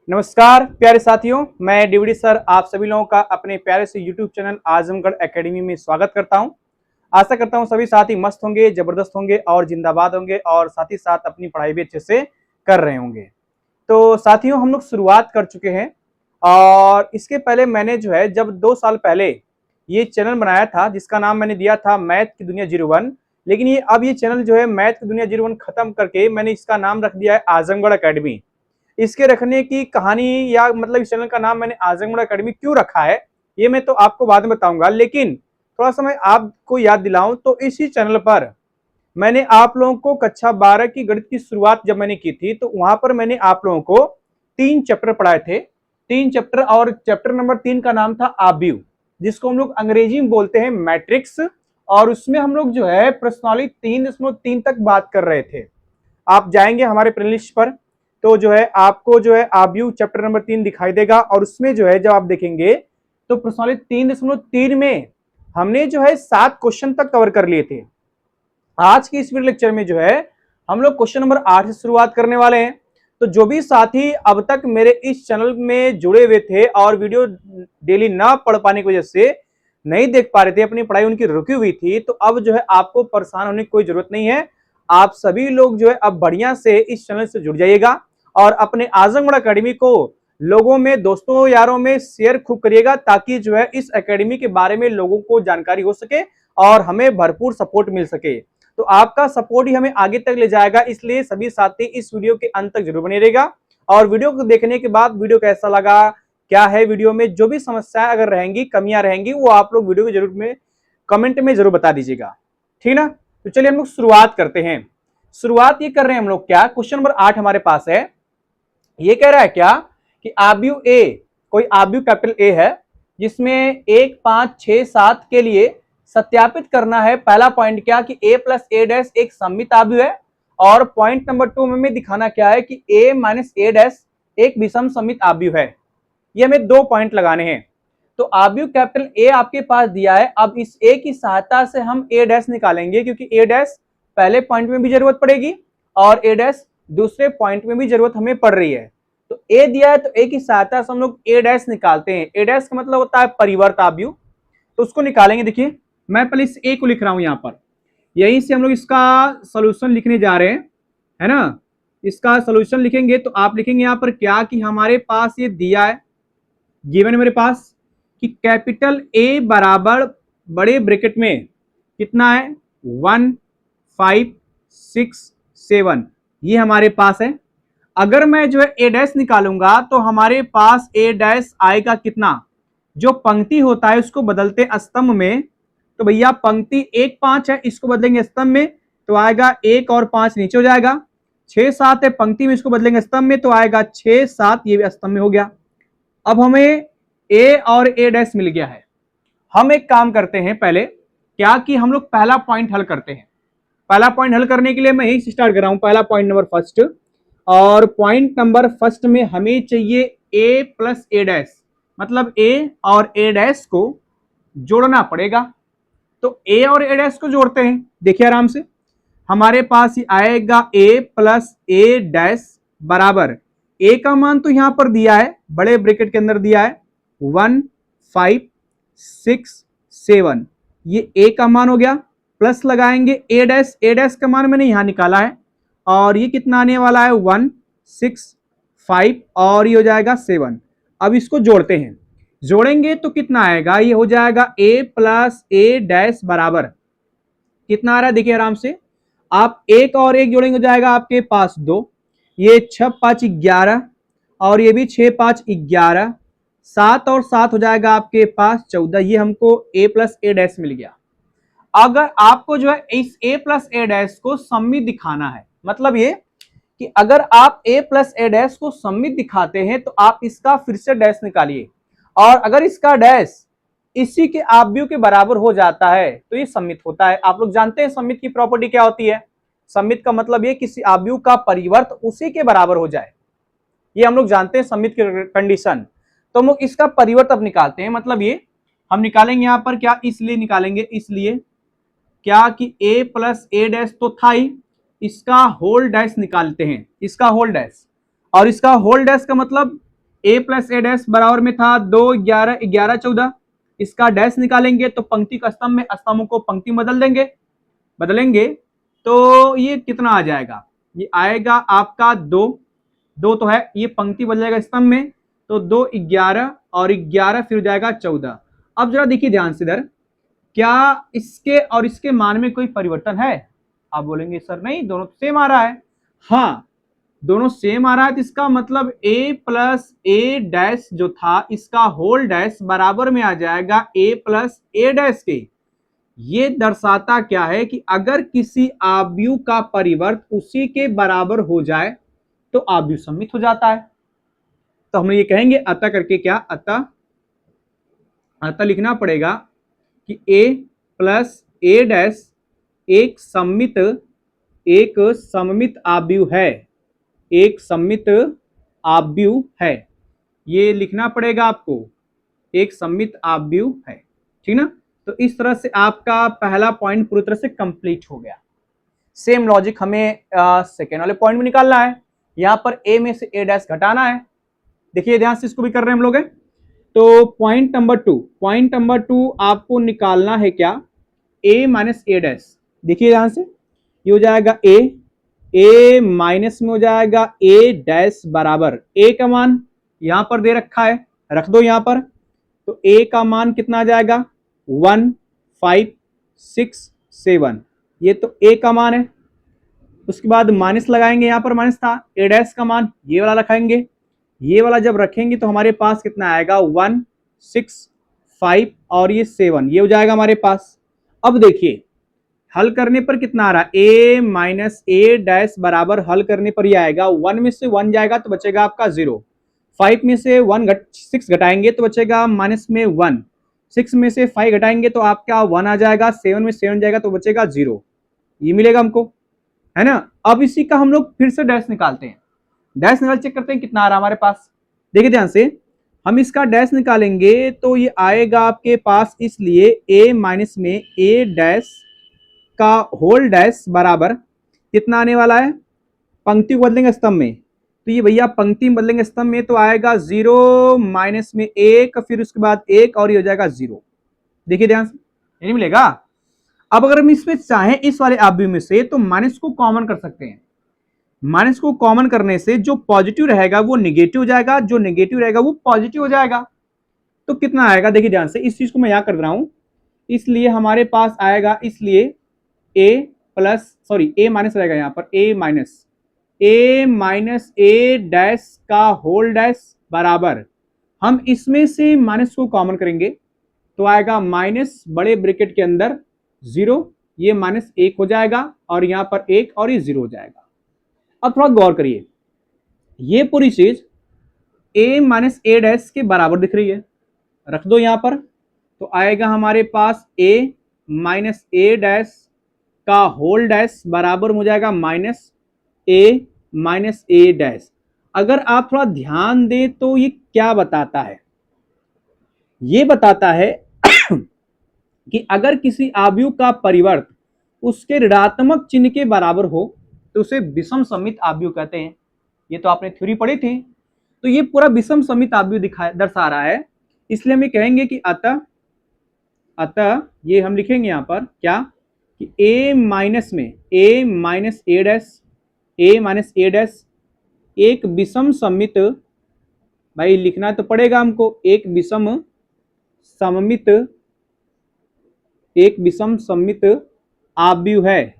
नमस्कार प्यारे साथियों, मैं डीवीडी सर आप सभी लोगों का अपने प्यारे से यूट्यूब चैनल आजमगढ़ एकेडमी में स्वागत करता हूं। आशा करता हूं सभी साथी मस्त होंगे, जबरदस्त होंगे और जिंदाबाद होंगे और साथ ही साथ अपनी पढ़ाई भी अच्छे से कर रहे होंगे। तो साथियों, हम लोग शुरुआत कर चुके हैं और इसके पहले मैंने जब 2 साल पहले ये चैनल बनाया था जिसका नाम मैंने दिया था मैथ की दुनिया 01। लेकिन ये चैनल मैथ की दुनिया 01 खत्म करके मैंने इसका नाम रख दिया है आजमगढ़ एकेडमी। इसके रखने की कहानी या मतलब इस चैनल का नाम मैंने आजमगढ़ एकेडमी क्यों रखा है, ये मैं तो आपको बाद में बताऊंगा। लेकिन थोड़ा सा मैं आपको याद दिलाऊं तो इसी चैनल पर मैंने आप लोगों को कक्षा 12 की गणित की शुरुआत जब मैंने की थी तो वहां पर मैंने आप लोगों को 3 चैप्टर पढ़ाए थे। 3 चैप्टर और चैप्टर नंबर 3 का नाम था आव्यूह, जिसको हम लोग अंग्रेजी में बोलते हैं मैट्रिक्स। और उसमें हम लोग प्रश्नावली 3.3 तक बात कर रहे थे। आप जाएंगे हमारे प्लेलिस्ट पर तो आपको आव्यूह चैप्टर नंबर 3 दिखाई देगा और उसमें जब आप देखेंगे तो प्रश्नावली 3.3 में हमने 7 क्वेश्चन तक कवर कर लिए थे। आज की इस वीडियो लेक्चर में हम लोग क्वेश्चन नंबर 8 से शुरुआत करने वाले हैं। तो जो भी साथी अब तक मेरे इस चैनल में जुड़े हुए थे और वीडियो डेली ना पढ़ पाने की वजह से नहीं देख पा रहे थे, अपनी पढ़ाई उनकी रुकी हुई थी, तो अब आपको परेशान होने की कोई जरूरत नहीं है। आप सभी लोग अब बढ़िया से इस चैनल से जुड़ जाइएगा और अपने आजमगढ़ एकेडमी को लोगों में, दोस्तों यारों में शेयर खूब करिएगा ताकि इस एकेडमी के बारे में लोगों को जानकारी हो सके और हमें भरपूर सपोर्ट मिल सके। तो आपका सपोर्ट ही हमें आगे तक ले जाएगा, इसलिए सभी साथी इस वीडियो के अंत तक जरूर बने रहेगा। और वीडियो को देखने के बाद वीडियो कैसा लगा, क्या है वीडियो में जो भी समस्याएं अगर रहेंगी, कमियां रहेंगी, वो आप लोग वीडियो के जरूर में कमेंट में जरूर बता दीजिएगा, ठीक ना। तो चलिए हम लोग शुरुआत करते हैं। शुरुआत ये कर रहे हैं हम लोग, क्या क्वेश्चन नंबर 8 हमारे पास है। ये कह रहा है क्या कि आव्यूह ए, कोई आव्यूह कैपिटल ए है जिसमें 1, 5, 6, 7 के लिए सत्यापित करना है। पहला पॉइंट क्या कि a प्लस ए डैश एक सममित आव्यूह है। और पॉइंट नंबर 2 में दिखाना क्या है कि a माइनस ए डैश एक विषम सममित आव्यूह है। ये हमें 2 पॉइंट लगाने हैं। तो आव्यूह कैपिटल ए आपके पास दिया है। अब इस a की सहायता से हम a डैश निकालेंगे, क्योंकि a डैश पहले पॉइंट में भी जरूरत पड़ेगी और a डैश दूसरे पॉइंट में भी जरूरत हमें पड़ रही है। तो a दिया है तो a की सहायता से हम लोग a डैश निकालते हैं। a डैश का मतलब होता है परिवर्त आव्यूह, तो उसको निकालेंगे। देखिए मैं पहले इस a को लिख रहा हूं यहां पर, यहीं से हम लोग इसका सोल्यूशन लिखने जा रहे हैं, है ना। इसका सोल्यूशन लिखेंगे तो आप लिखेंगे यहां पर क्या कि हमारे पास ये दिया है, गिवन है मेरे पास कि कैपिटल A बराबर बड़े ब्रैकेट में कितना है 1, 5, 6, 7, ये हमारे पास है। अगर मैं A डैश निकालूंगा तो हमारे पास A डैश आएगा कितना, जो पंक्ति होता है उसको बदलते स्तंभ में, तो भैया पंक्ति 1, 5 है, इसको बदलेंगे स्तंभ में तो आएगा 1 और 5 नीचे हो जाएगा। 6, 7 है पंक्ति में, इसको बदलेंगे स्तंभ में तो आएगा 6, 7, ये भी स्तंभ में हो गया। अब हमें A और A डैश मिल गया है। हम एक काम करते हैं, पहले क्या कि हम लोग पहला पॉइंट हल करते हैं। पहला पॉइंट हल करने के लिए मैं यही स्टार्ट कर रहा हूं। पहला पॉइंट नंबर फर्स्ट, और पॉइंट नंबर फर्स्ट में हमें चाहिए A प्लस ए डैश, मतलब A और A डैश को जोड़ना पड़ेगा। तो A और A डैश को जोड़ते हैं। देखिए आराम से, हमारे पास ही आएगा A प्लस ए डैश बराबर, A का मान तो यहां पर दिया है, बड़े ब्रैकेट के अंदर दिया है 1, 5, 6, 7, ये A का मान हो गया। प्लस लगाएंगे A डैश का मान मैंने यहां निकाला है और ये कितना आने वाला है 1, 6, 5 और ये हो जाएगा 7। अब इसको जोड़ते हैं, जोड़ेंगे तो कितना आएगा, ये हो जाएगा A प्लस ए डैश बराबर कितना आ रहा है, देखिए आराम से, आप एक और एक जोड़ेंगे हो जाएगा आपके पास 2, ये 6, 5, 11 और ये भी 6, 5, 11, 7 और 7 हो जाएगा आपके पास 14। ये हमको A प्लस ए डैश मिल गया। अगर आपको इस A प्लस ए डैश को सममित दिखाना है, मतलब ये कि अगर आप A प्लस ए डैश को सममित दिखाते हैं तो आप इसका फिर से डैश निकालिए, और अगर इसका डैश इसी के आव्यूह के बराबर हो जाता है तो ये सममित होता है। आप लोग जानते हैं सममित की प्रॉपर्टी क्या होती है। सममित का मतलब ये किसी आव्यूह का परिवर्त उसी के बराबर हो जाए, ये हम लोग जानते हैं सममित की कंडीशन। तो हम लोग इसका परिवर्त अब निकालते हैं, मतलब ये हम निकालेंगे यहां पर क्या, इसलिए निकालेंगे, इसलिए क्या कि A प्लस ए डैश तो था ही, इसका होल डैश निकालते हैं, इसका होल डैश। और इसका होल डैश का मतलब a प्लस ए डैश बराबर में था 2 11 11 14, इसका डैश निकालेंगे तो पंक्ति का स्तंभ में स्तंभों को पंक्ति बदलेंगे तो ये कितना आ जाएगा, ये आएगा आपका 2 2 तो है, ये पंक्ति बदल जाएगा स्तंभ में, तो 2 11 और 11 फिर हो जाएगा 14। अब जरा देखिए ध्यान से इधर, क्या इसके और इसके मान में कोई परिवर्तन है? आप बोलेंगे सर नहीं, दोनों सेम आ रहा है। हाँ, दोनों सेम आ रहा है, तो इसका मतलब a प्लस ए डैश जो था इसका होल डैश बराबर में आ जाएगा a प्लस ए डैश के। ये दर्शाता क्या है कि अगर किसी आव्यूह का परिवर्त उसी के बराबर हो जाए तो आव्यूह सममित हो जाता है। तो हम ये कहेंगे अतः करके क्या, अतः लिखना पड़ेगा कि a प्लस ए डैश एक सममित आव्यूह है, एक सममित आव्यूह है, ये लिखना पड़ेगा आपको, एक सममित आव्यूह है, ठीक ना। तो इस तरह से आपका पहला पॉइंट पूरी तरह से कंप्लीट हो गया। सेम लॉजिक हमें सेकेंड वाले पॉइंट में निकालना है। यहां पर a में से a डैश घटाना है, देखिए ध्यान से इसको भी कर रहे हैं हम लोग। तो पॉइंट नंबर टू आपको निकालना है क्या, a माइनस ए डैश। देखिए ध्यान से, ये हो जाएगा a माइनस में हो जाएगा a डैश बराबर a का मान यहां पर दे रखा है, रख दो यहां पर। तो a का मान कितना आ जाएगा 1 5 6 7, ये तो a का मान है। उसके बाद माइनस लगाएंगे, यहां पर माइनस था, a डैश का मान ये वाला रखेंगे, ये वाला जब रखेंगे तो हमारे पास कितना आएगा 1 6 5 और ये 7, ये हो जाएगा हमारे पास। अब देखिए हल करने पर कितना आ रहा है, a माइनस ए डैश बराबर, हल करने पर ये आएगा 1 में से 1 जाएगा तो बचेगा आपका 0, 5 में से 6 घटाएंगे तो बचेगा माइनस में 1, 6 में से 5 घटाएंगे तो आपका 1 आ जाएगा, 7 में 7 जाएगा तो बचेगा 0, ये मिलेगा हमको, है ना। अब इसी का हम लोग फिर से डैश निकालते हैं, डैश निकाल चेक करते हैं कितना आ रहा है हमारे पास। देखिए ध्यान से, हम इसका डैश निकालेंगे तो ये आएगा आपके पास, इसलिए a माइनस में ए डैश का होल डैश बराबर कितना आने वाला है, पंक्ति को बदलेंगे स्तंभ में, तो ये भैया पंक्ति में बदलेंगे स्तंभ में तो आएगा 0 माइनस में 1, फिर उसके बाद 1 और ये हो जाएगा 0। देखिए ध्यान से, नहीं मिलेगा। अब अगर हम इसमें चाहें इस वाले आव्यूह में से तो माइनस को कॉमन कर सकते हैं, माइनस को कॉमन करने से जो पॉजिटिव रहेगा वो निगेटिव हो जाएगा, जो निगेटिव रहेगा वो पॉजिटिव हो जाएगा। तो कितना आएगा, देखिए ध्यान से, इस चीज को मैं यहां कर रहा हूं, इसलिए हमारे पास आएगा, इसलिए ए माइनस रहेगा यहां पर, ए माइनस ए डैश का होल डैश बराबर, हम इसमें से माइनस को कॉमन करेंगे तो आएगा माइनस बड़े ब्रैकेट के अंदर 0, ये माइनस 1 हो जाएगा और यहां पर 1 और ये 0 हो जाएगा। अब थोड़ा गौर करिए, ये पूरी चीज a माइनस ए डैश के बराबर दिख रही है, रख दो यहां पर, तो आएगा हमारे पास a माइनस ए डैश का होल डैश बराबर हो जाएगा माइनस ए डैश। अगर आप थोड़ा ध्यान दें तो ये क्या बताता है, ये बताता है कि अगर किसी आव्यूह का परिवर्त उसके ऋणात्मक चिन्ह के बराबर हो तो उसे विषम सममित आव्यूह कहते हैं। ये तो आपने थ्योरी पढ़ी थी, तो ये पूरा विषम सममित आव्यूह दर्शा रहा है, इसलिए हम ये कहेंगे कि अतः ये हम लिखेंगे यहां पर क्या, कि a माइनस ए डैश एक विषम सममित, भाई लिखना तो पड़ेगा हमको, एक विषम सममित आव्यूह है,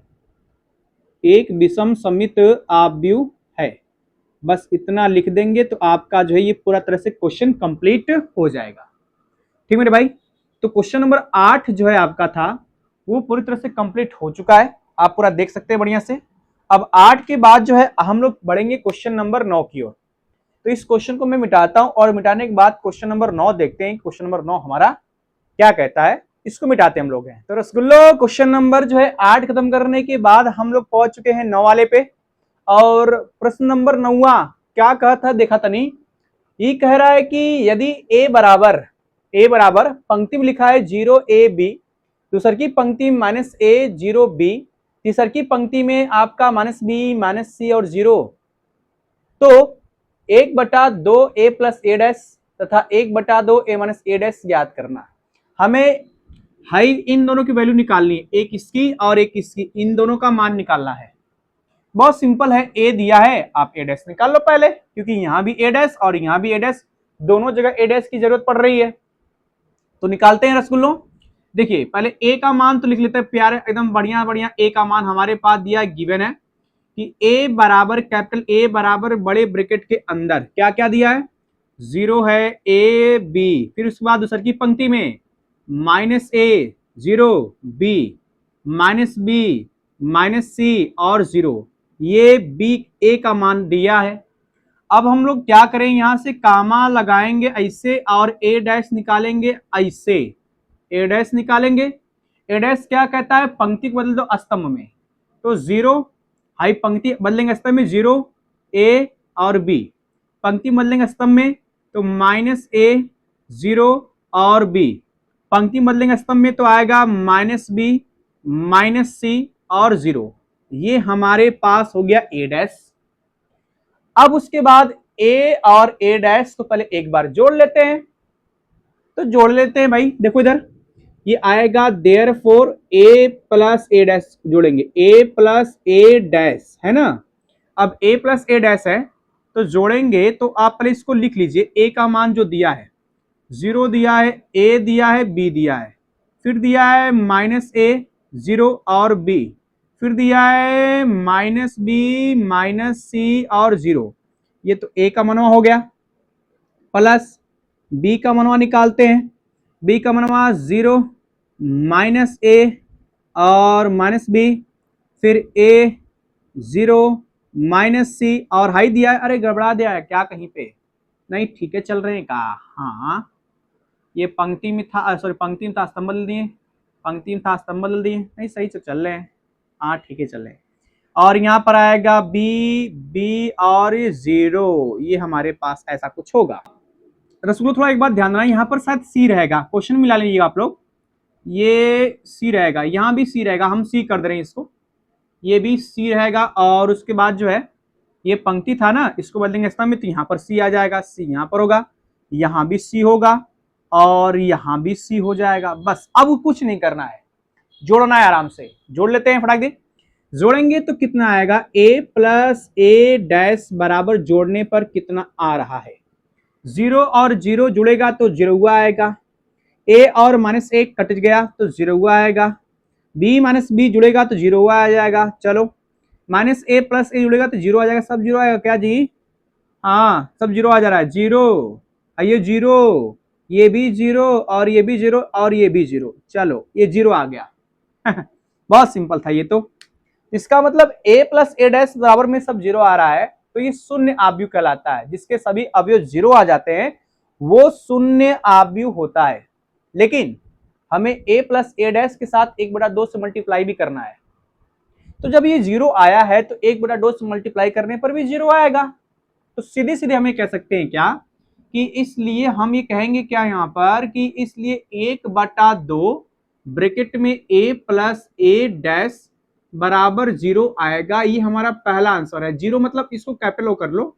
एक विषम सममित आव्यूह है। बस इतना लिख देंगे तो आपका जो है ये पूरा तरह से क्वेश्चन कंप्लीट हो जाएगा। ठीक मेरे भाई, तो क्वेश्चन नंबर 8 जो है आपका था वो पूरी तरह से कंप्लीट हो चुका है, आप पूरा देख सकते हैं बढ़िया से। अब 8 के बाद जो है हम लोग बढ़ेंगे क्वेश्चन नंबर 9 की ओर। तो इस क्वेश्चन को मैं मिटाता हूं और मिटाने के बाद क्वेश्चन नंबर 9 देखते हैं, क्वेश्चन नंबर 9 हमारा क्या कहता है, इसको मिटाते हम लोग हैं। तो रसगुल्लो क्वेश्चन नंबर जो है 8 खत्म करने के बाद हम लोग पहुंच चुके हैं 9 वाले पे, और प्रश्न नंबर 9 क्या कहा था देखा तनी, ये कह रहा है कि यदि a बराबर पंक्ति में लिखा है 0 a b, दूसर की पंक्ति में माइनस a 0 b, तीसर की पंक्ति में आपका माइनस b माइनस c और 0, तो 1/2 a प्लस ए डैश तथा 1/2 a माइनस ए डैश ज्ञात करना। हमें हाई इन दोनों की वैल्यू निकालनी है, एक इसकी और एक इसकी, इन दोनों का मान निकालना है। बहुत सिंपल है, ए दिया है, आप ए डैश निकाल लो पहले, क्योंकि यहां भी ए डैश और यहां भी ए डैश, दोनों जगह ए डैश की जरूरत पड़ रही है। तो निकालते हैं रसगुल्लों। देखिए पहले ए का मान तो लिख लेते हैं प्यारे, एकदम बढ़िया बढ़िया। ए का मान हमारे पास दिया गिवन है कि ए बराबर कैपिटल ए बराबर बड़े ब्रैकेट के अंदर क्या क्या दिया है, 0 है, ए बी, फिर उसके बाद दूसरी की पंक्ति में माइनस ए 0 बी माइनस बी माइनस सी और 0, ये बी ए का मान दिया है। अब हम लोग क्या करें, यहां से कामा लगाएंगे ऐसे और ए डैश निकालेंगे ऐसे, ए डैश निकालेंगे। ए डैश क्या कहता है, पंक्ति को बदल दो स्तंभ में, तो 0 हाई पंक्ति बदलेंगे स्तंभ में 0 ए और बी, पंक्ति बदलेंगे स्तंभ में तो माइनस ए 0 और बी, पंक्ति बदलेंगे स्तंभ में तो आएगा माइनस बी माइनस सी और 0। ये हमारे पास हो गया ए डैश। अब उसके बाद ए और ए डैश को पहले एक बार जोड़ लेते हैं, तो जोड़ लेते हैं भाई। देखो इधर ये आएगा देयरफॉर ए प्लस ए डैश जोड़ेंगे, ए प्लस ए डैश है ना। अब ए प्लस ए डैश है तो जोड़ेंगे, तो आप पहले इसको लिख लीजिए। ए का मान जो दिया है 0 दिया है, ए दिया है, बी दिया है, फिर दिया है माइनस ए 0 और बी, फिर दिया है माइनस बी माइनस सी और 0। ये तो ए का मनवा हो गया, प्लस बी का मनवा निकालते हैं। बी का मनवा 0 माइनस ए और माइनस बी, फिर ए 0 माइनस सी और हाई दिया है। अरे गड़बड़ा दिया है क्या कहीं पे, नहीं ठीक है चल रहे हैं का, हाँ ये पंक्ति में था, सॉरी पंक्ति में था स्तंभ बदल दिए, पंक्ति में था स्तंभ बदल दिए, नहीं सही से चल रहे हैं, हाँ ठीक है चल रहे हैं। और यहाँ पर आएगा बी बी और 0, ये हमारे पास ऐसा कुछ होगा। रसगुल्लो थोड़ा एक बात ध्यान देना, यहाँ पर शायद सी रहेगा, क्वेश्चन मिला लीजिएगा आप लोग, ये सी रहेगा, यहाँ भी सी रहेगा, हम सी कर दे रहे हैं इसको, ये भी सी रहेगा। और उसके बाद जो है ये पंक्ति था ना, इसको बदलेंगे स्तंभ में तो यहाँ पर सी आ जाएगा, सी यहाँ पर होगा, यहाँ भी सी होगा और यहाँ भी सी हो जाएगा। बस अब कुछ नहीं करना है, जोड़ना है, आराम से जोड़ लेते हैं फटाक दे। जोड़ेंगे तो कितना आएगा, ए प्लस ए डैश बराबर जोड़ने पर कितना आ रहा है, 0 और 0 जुड़ेगा तो 0 आएगा, ए और माइनस 1 कट गया तो 0 आएगा, बी माइनस बी जुड़ेगा तो 0 आ जाएगा, चलो माइनस ए प्लस ए जुड़ेगा तो 0 आ जाएगा, सब 0 आएगा क्या जी, हाँ सब 0 आ जा रहा है, 0 ये 0, ये भी 0 और ये भी 0 और ये भी 0, चलो ये 0 आ गया। बहुत सिंपल था ये तो। इसका मतलब a प्लस ए डैश बराबर में सब 0 आ रहा है, तो ये शून्य आव्यूह कहलाता है, जिसके सभी अवयव 0 आ जाते हैं वो शून्य आव्यूह होता है। लेकिन हमें a प्लस ए डैश के साथ 1/2 से मल्टीप्लाई भी करना है, तो जब ये 0 आया है तो 1/2 से मल्टीप्लाई करने पर भी 0 आएगा। तो सीधे सीधे हमें कह सकते हैं क्या कि इसलिए हम ये कहेंगे क्या यहाँ पर कि इसलिए 1/2 ब्रैकेट में a प्लस ए डैश बराबर 0 आएगा। ये हमारा पहला आंसर है। 0 मतलब इसको कैपिटल कर लो,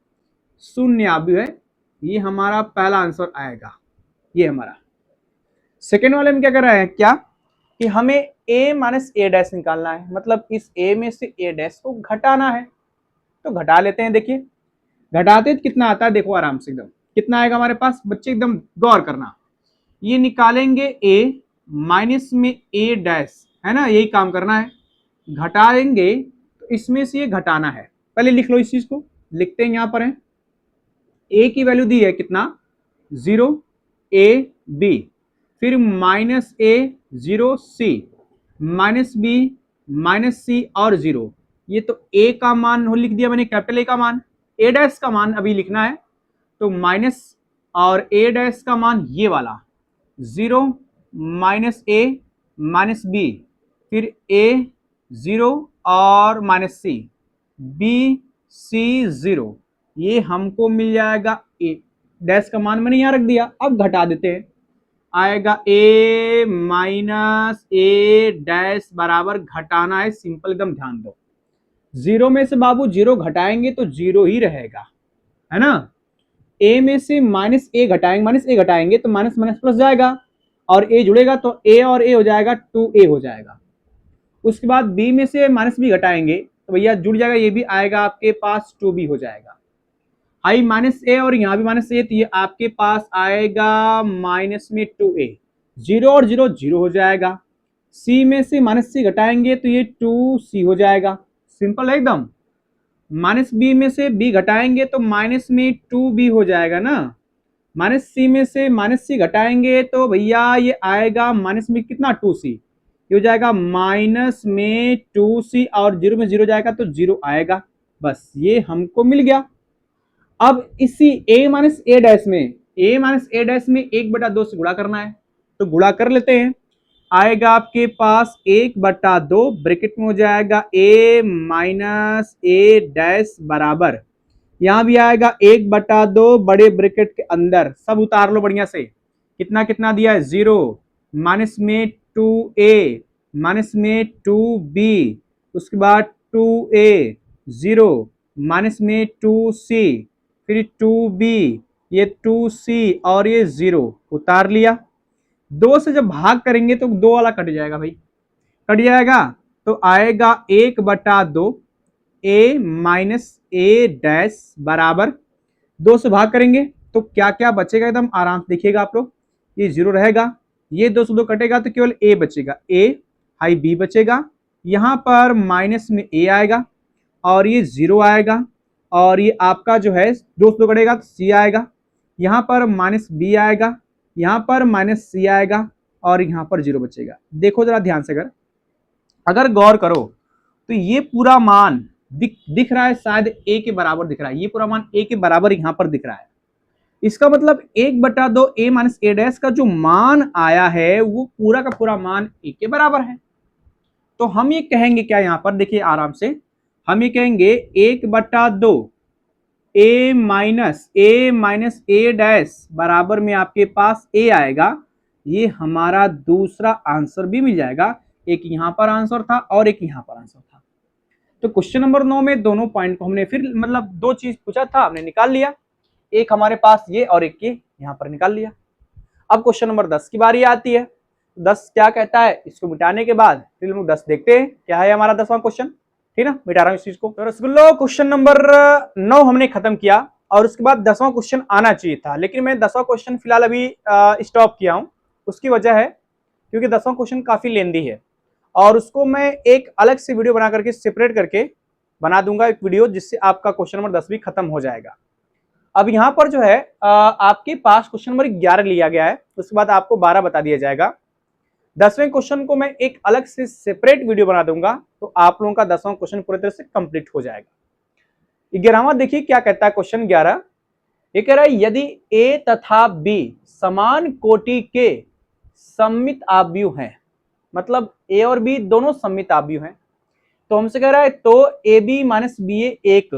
शून्य आव्यूह है, ये हमारा पहला आंसर आएगा। ये हमारा सेकेंड वाले में क्या कर रहा है क्या कि हमें a माइनस ए डैश निकालना है, मतलब इस a में से a डैश को घटाना है, तो घटा लेते हैं। देखिए घटाते तो कितना आता है, देखो आराम से एकदम कितना आएगा हमारे पास, बच्चे एकदम गौर करना। ये निकालेंगे a माइनस में a डैश, है ना, यही काम करना है। घटाएंगे तो इसमें से ये घटाना है, पहले लिख लो इस चीज को, लिखते हैं यहां पर है a की वैल्यू दी है कितना 0 a b, फिर minus a 0 c minus b minus c और 0। ये तो a का मान हो लिख दिया मैंने, कैपिटल A का मान, a डैश का मान अभी लिखना है, तो माइनस और a डैश का मान ये वाला 0 माइनस a माइनस b, फिर a 0 और माइनस सी, बी सी 0, ये हमको मिल जाएगा। ए डैश का मान मैंने यहां रख दिया, अब घटा देते हैं, आएगा a माइनस ए डैश बराबर घटाना है, सिंपल एकदम ध्यान दो। 0 में से बाबू 0 घटाएंगे तो 0 ही रहेगा, है ना, ए में से माइनस ए घटाएंगे तो माइनस माइनस प्लस जाएगा और ए जुड़ेगा तो ए और ए हो जाएगा 2a हो जाएगा। उसके बाद बी में से माइनस बी घटाएंगे तो भैया जुड़ जाएगा, ये भी आएगा आपके पास 2b हो जाएगा। आई माइनस ए और यहाँ भी माइनस ए, तो ये आपके पास आएगा माइनस में 2a, जीरो और जीरो जीरो हो जाएगा। सी में से माइनस सी घटाएंगे तो ये 2c हो जाएगा, सिंपल है एकदम। माइनस बी में से बी घटाएंगे तो माइनस में 2b हो जाएगा ना। माइनस सी में से माइनस सी घटाएंगे तो भैया ये आएगा माइनस में कितना 2c, ये हो जाएगा माइनस में 2c और जीरो में जीरो जाएगा तो जीरो आएगा। बस ये हमको मिल गया। अब इसी a माइनस ए डैश में 1/2 से गुणा करना है, तो गुणा कर लेते हैं। आएगा आपके पास 1/2 ब्रैकेट में हो जाएगा a माइनस ए डैश बराबर, यहां भी आएगा 1/2 बड़े ब्रैकेट के अंदर, सब उतार लो बढ़िया से। कितना कितना दिया है 0, माइनस में 2a माइनस में 2b, उसके बाद 2a 0 माइनस में 2c फिर 2b, ये 2c और ये 0 उतार लिया। 2 से जब भाग करेंगे तो 2 वाला कट जाएगा भाई, कट जाएगा तो आएगा 1/2 a माइनस ए डैश बराबर 2 से भाग करेंगे तो क्या क्या बचेगा, एकदम आराम से देखिएगा आप लोग। ये 0 रहेगा, ये 2 से 2 कटेगा तो केवल a बचेगा, a हाई b बचेगा। यहां पर माइनस में a आएगा और ये 0 आएगा और ये आपका जो है 2 से 2 कटेगा तो c आएगा। यहां पर माइनस b आएगा, यहां पर माइनस c आएगा और यहां पर 0 बचेगा। देखो जरा ध्यान से, अगर गौर करो तो ये पूरा मान दिख रहा है, शायद a के बराबर दिख रहा है, ये पूरा मान a के बराबर यहां पर दिख रहा है। इसका मतलब 1/2 a माइनस ए डैश का जो मान आया है वो पूरा का पूरा मान a के बराबर है। तो हम ये कहेंगे क्या, यहां पर देखिए आराम से, हम ये कहेंगे 1/2 a माइनस ए डैश बराबर में आपके पास a आएगा। ये हमारा दूसरा आंसर भी मिल जाएगा, एक यहां पर आंसर था और एक यहां पर आंसर था। तो क्वेश्चन नंबर 9 में दोनों पॉइंट को हमने फिर मतलब 2 चीज पूछा था, हमने निकाल लिया, एक हमारे पास ये और एक ये यहां पर निकाल लिया। अब क्वेश्चन नंबर 10 की बारी आती है। 10 क्या कहता है, इसको मिटाने के बाद फिर हम लोग 10 देखते हैं क्या है हमारा 10वां क्वेश्चन, ठीक है ना। मिटा रहा हूं इस चीज को। तो रसगुल्लो क्वेश्चन नंबर 9 हमने खत्म किया और उसके बाद 10वां क्वेश्चन आना चाहिए था, लेकिन मैं 10वां क्वेश्चन फिलहाल अभी स्टॉप किया हूं। उसकी वजह है क्योंकि 10वां क्वेश्चन काफी लेंदी है और उसको मैं एक अलग से वीडियो बना करके सेपरेट करके बना दूंगा एक वीडियो, जिससे आपका क्वेश्चन नंबर 10 भी खत्म हो जाएगा। अब यहाँ पर जो है आपके पास क्वेश्चन नंबर 11 लिया गया है, उसके बाद आपको 12 बता दिया जाएगा। 10वें क्वेश्चन को मैं एक अलग से सेपरेट वीडियो बना दूंगा, तो आप लोगों का 10वां क्वेश्चन पूरी तरह से कंप्लीट हो जाएगा। 11वां देखिए क्या कहता है क्वेश्चन 11, ये कह रहा है यदि ए तथा बी समान कोटि के सममित आव्यूह हैं, मतलब ए और बी दोनों सममित आव्यूह हैं, तो हमसे कह रहा है तो ए बी माइनस बी ए एक,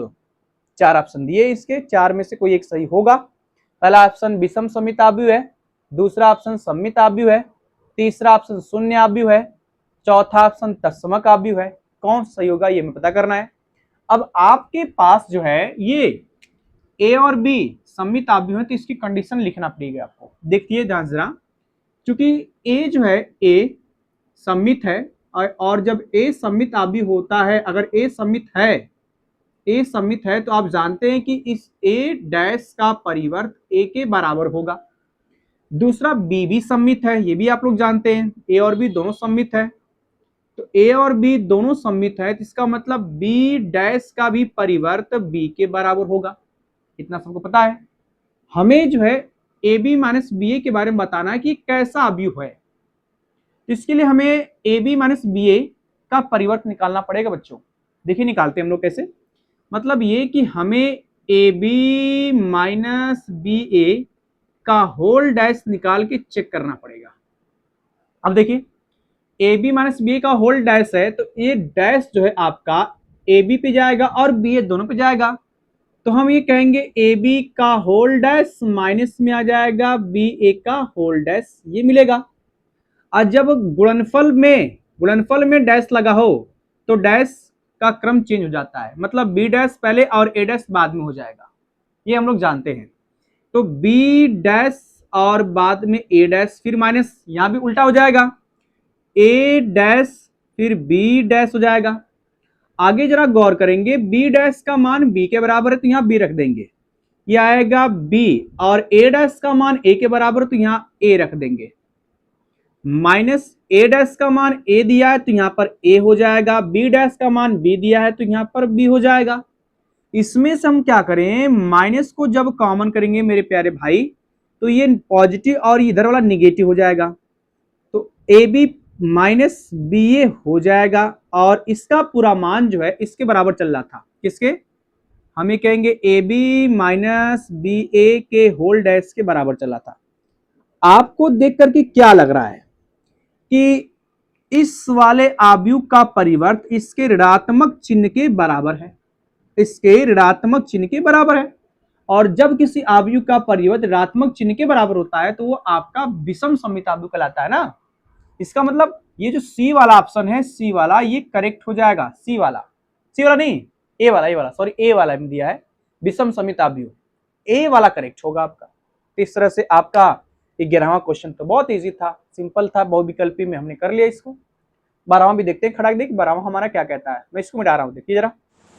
4 ऑप्शन दिए, इसके 4 में से कोई एक सही होगा। पहला ऑप्शन विषम सममित आव्यूह है, दूसरा ऑप्शन सममित आव्यूह है, तीसरा ऑप्शन शून्य आव्यूह है, चौथा ऑप्शन तत्समक आव्यूह है। कौन सही होगा ये हमें पता करना है। अब आपके पास जो है ये ए और बी सममित आव्यूह है, तो इसकी कंडीशन लिखना पड़ेगी आपको। देखिए ध्यान जरा, क्योंकि ए जो है ए सममित है और जब ए सममित आव्यूह होता है, अगर ए सममित है तो आप जानते हैं कि इस ए डैश का परिवर्त ए के बराबर होगा। दूसरा बी भी सममित है, ये भी आप लोग जानते हैं, ए और बी दोनों सममित है, तो ए और बी दोनों सममित है, तो इसका मतलब बी डैश का भी परिवर्त बी के बराबर होगा। इतना सबको पता है। हमें जो है ए बी माइनस बी ए के बारे में बताना है कि कैसा आव्यूह है, तो इसके लिए हमें ए बी माइनस बी ए का परिवर्त निकालना पड़ेगा बच्चों। देखिए निकालते हैं हम लोग कैसे, मतलब ये कि हमें ए बी माइनस बी ए का होल डैश निकाल के चेक करना पड़ेगा। अब देखिए ए बी माइनस बी ए का होल डैश है, तो ये डैश जो है आपका ए बी पे जाएगा और बी ए दोनों पे जाएगा, तो हम ये कहेंगे ए बी का होल डैश माइनस में आ जाएगा बी ए का होल डैश, ये मिलेगा। और जब गुणनफल में डैश लगा हो तो डैश का क्रम चेंज हो जाता है, मतलब बी डैश पहले और ए डैश बाद में हो जाएगा, ये हम लोग जानते हैं। तो बी डैश और बाद में ए डैश, फिर माइनस, यहां भी उल्टा हो जाएगा, ए डैश फिर बी डैश हो जाएगा। आगे जरा गौर करेंगे, बी डैश का मान बी के बराबर है तो यहां बी रख देंगे, ये आएगा बी, और ए डैश का मान ए के बराबर तो यहां ए रख देंगे, माइनस ए डैश का मान ए दिया है तो यहां पर ए हो जाएगा, बी डैश का मान बी दिया है तो यहां पर बी हो जाएगा। इसमें से हम क्या करें, माइनस को जब कॉमन करेंगे मेरे प्यारे भाई तो ये पॉजिटिव और इधर वाला निगेटिव हो जाएगा, तो ए बी माइनस बी ए हो जाएगा, और इसका पूरा मान जो है इसके बराबर चल रहा था, किसके, हमें कहेंगे ए बी माइनस बी ए के होल डैश के बराबर चला था। आपको देख करके क्या लग रहा है कि इस वाले आव्यूह का परिवर्त इसके ऋणात्मक चिन्ह के बराबर है, इसके ऋणात्मक चिन्ह के बराबर है, और जब किसी आव्यूह का परिवर्त ऋणात्मक चिन्ह के बराबर होता है तो वो आपका विषम सममित आव्यूह कहलाता है ना। इसका मतलब ये जो सी वाला ऑप्शन है, सी वाला, ये करेक्ट हो जाएगा, सी वाला नहीं, ए वाला सॉरी, ए वाला में दिया है विषम सममित आव्यूह, ए वाला करेक्ट होगा आपका। तो इस तरह से आपका 11वां क्वेश्चन तो बहुत इजी था, सिंपल था, बहुविकल्पी में हमने कर लिया इसको। 12वां भी देखते हैं, खड़ा देख 12वां हमारा क्या कहता है, मैं इसको मिटा रहा हूं, देखिए जरा।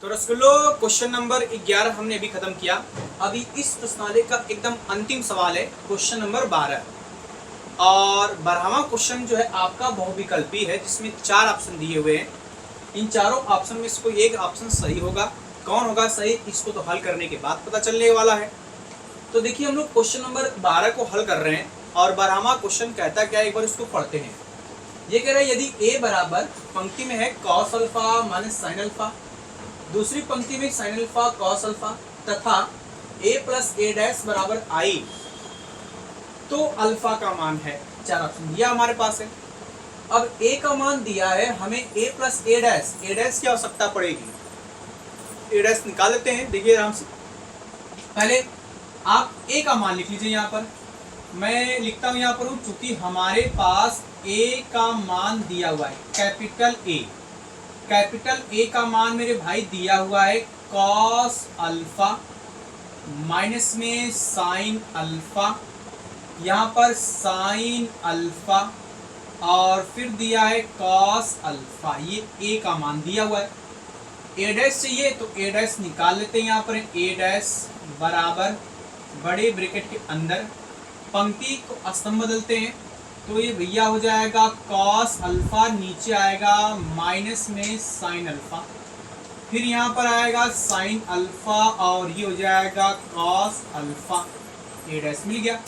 तो रसगुल्लो क्वेश्चन नंबर 11 हमने अभी खत्म किया। अभी इस प्रश्नावली का एकदम अंतिम सवाल है क्वेश्चन नंबर 12, और 12वां क्वेश्चन जो है आपका बहुविकल्पी है जिसमें 4 ऑप्शन दिए हुए हैं। इन चारों ऑप्शन में से कोई एक ऑप्शन सही होगा, कौन होगा सही इसको तो हल करने के बाद पता चलने वाला है। तो देखिए हम लोग क्वेश्चन नंबर 12 को हल कर रहे हैं, और 12वां क्वेश्चन कहता क्या है, एक बार इसको पढ़ते हैं। ये कह रहा है यदि a बराबर पंक्ति में है cos alpha minus sin alpha, दूसरी पंक्ति में sin अल्फा cos अल्फा, तथा a प्लस a डैश बराबर i, तो अल्फा का मान है। 4 ऑप्शन दिया हमारे पास है। अब a का मान दिया है हमें, a प्लस a डैश की आवश्यकता पड़ेगी, a डैश निकाल लेते हैं। देखिए आराम से, पहले आप a का मान लिख लीजिए, यहाँ पर मैं लिखता हूँ यहाँ पर हूँ, चूंकि हमारे पास a का मान दिया हुआ है, कैपिटल A का मान मेरे भाई दिया हुआ है cos अल्फा माइनस में sin अल्फा, यहाँ पर sin अल्फा, और फिर दिया है cos अल्फा, ये a का मान दिया हुआ है। a डैश चाहिए तो a डैश निकाल लेते हैं, यहाँ पर a डैश बराबर बड़े ब्रैकेट के अंदर पंक्ति को स्तंभ बदलते हैं, तो ये भैया हो जाएगा cos अल्फा, नीचे आएगा माइनस में sin अल्फा, फिर यहाँ पर आएगा sin अल्फा, और ये हो जाएगा cos अल्फा, a डैश मिल गया।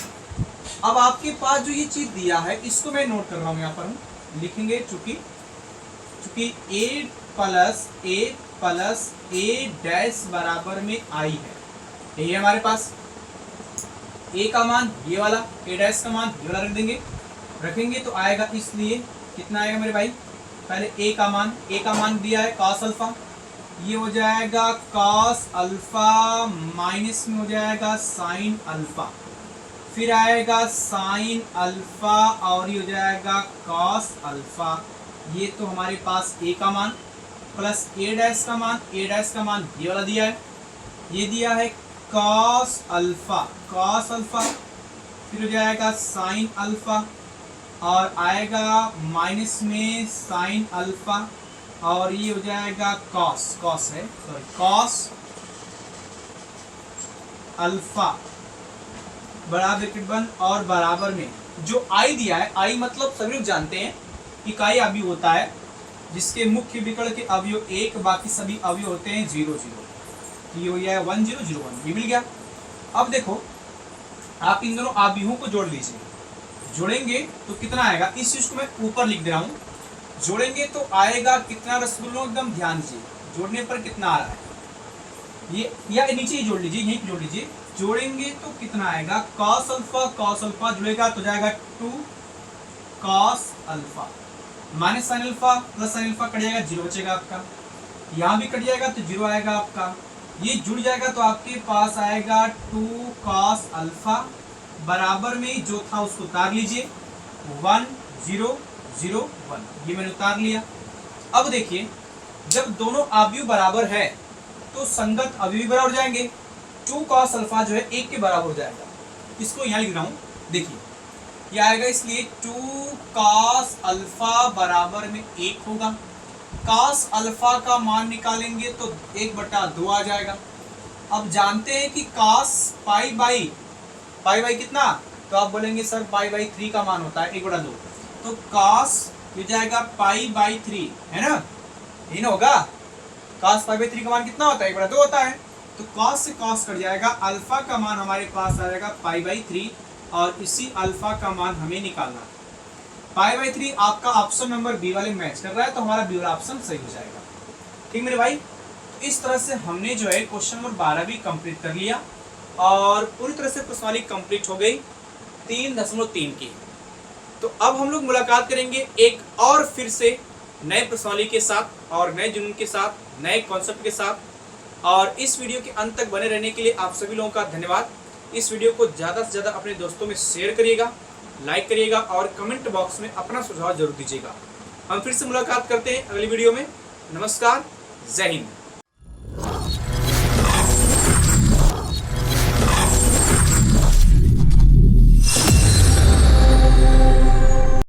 अब आपके पास जो ये चीज दिया है इसको मैं नोट कर रहा हूँ, यहाँ पर हम लिखेंगे, चूंकि a प्लस a डैश बराबर में i है, यही है हमारे पास। a का मान ये वाला, a डैश का मान ये वाला रखेंगे तो आएगा, इसलिए कितना आएगा मेरे भाई, पहले a का मान दिया है cos अल्फा, ये हो जाएगा cos अल्फा माइनस में हो जाएगा sin अल्फा, फिर आएगा sin अल्फा, और ये हो जाएगा cos अल्फा। ये तो हमारे पास a का मान प्लस a डैश का मान ये वाला दिया है, ये दिया है cos अल्फा, फिर हो जाएगा sin अल्फा, और आएगा माइनस में sin अल्फा, और ये हो जाएगा cos अल्फा बड़ा ब्रैकेट बंद, और बराबर में जो i दिया है, i मतलब सभी लोग जानते हैं इकाई अवयव होता है जिसके मुख्य विकर्ण के अवयव 1, बाकी सभी अवयव होते हैं 0 0, ये हो गया 1 0 0 1, ये मिल गया। अब देखो आप इन दोनों अवयवों को जोड़ लीजिए, जोड़ेंगे तो कितना आएगा, इस चीज को मैं ऊपर लिख दे रहा हूँ, जोड़ेंगे तो आएगा कितना रसगुल्लों, एकदम ध्यान दीजिए, जोड़ने पर कितना आ रहा है, ये या नीचे ही जोड़ लीजिए, यहीं जोड़ लीजिए, जोड़ेंगे तो कितना आएगा, cos अल्फा जुड़ेगा तो जाएगा 2 cos alpha minus sin alpha plus sin alpha cut जाएगा, 0 बचेगा आपका, यहाँ भी कट जाएगा तो 0 आएगा आपका, ये जुड़ जाएगा तो आपके पास आएगा 2 cos अल्फा, बराबर में जो था उसको उतार लीजिए 1 0 0 1, ये मैंने उतार लिया। अब देखिए जब दोनों अवयव बराबर है तो संगत अवयव बराबर हो जाएंगे, 2 cos अल्फा जो है 1 के बराबर हो जाएगा, इसको यहाँ लिख रहा हूँ, देखिए ये आएगा, इसलिए 2 cos अल्फा बराबर में 1 होगा। cos अल्फा का मान निकालेंगे तो 1/2 आ जाएगा। अब जानते हैं कि cos पाई बाई कितना, तो आप बोलेंगे सर पाई/3 का मान होता है 1/2, तो cos हो जाएगा पाई/3, है ना, यही ना होगा। cos पाई/3 का मान कितना होता है, 1/2 होता है। तो cos से cos कट जाएगा, अल्फा का मान हमारे पास आ जाएगा पाई/3, और इसी अल्फा का मान हमें निकालना है। पाई/3 आपका ऑप्शन नंबर बी वाले मैच कर रहा है, तो हमारा बी वाला ऑप्शन सही हो जाएगा। ठीक मेरे भाई, तो इस तरह से हमने जो है क्वेश्चन नंबर 12 भी कंप्लीट कर लिया, और पूरी तरह से प्रश्नावली कंप्लीट हो गई 3.3 की। तो अब हम लोग मुलाकात करेंगे एक और फिर से नए प्रश्नावली के साथ, और नए जुनून के साथ, नए कॉन्सेप्ट के साथ। और इस वीडियो के अंत तक बने रहने के लिए आप सभी लोगों का धन्यवाद। इस वीडियो को ज़्यादा से ज़्यादा अपने दोस्तों में शेयर करिएगा, लाइक करिएगा, और कमेंट बॉक्स में अपना सुझाव जरूर दीजिएगा। हम फिर से मुलाकात करते हैं अगली वीडियो में। नमस्कार, जय हिंद।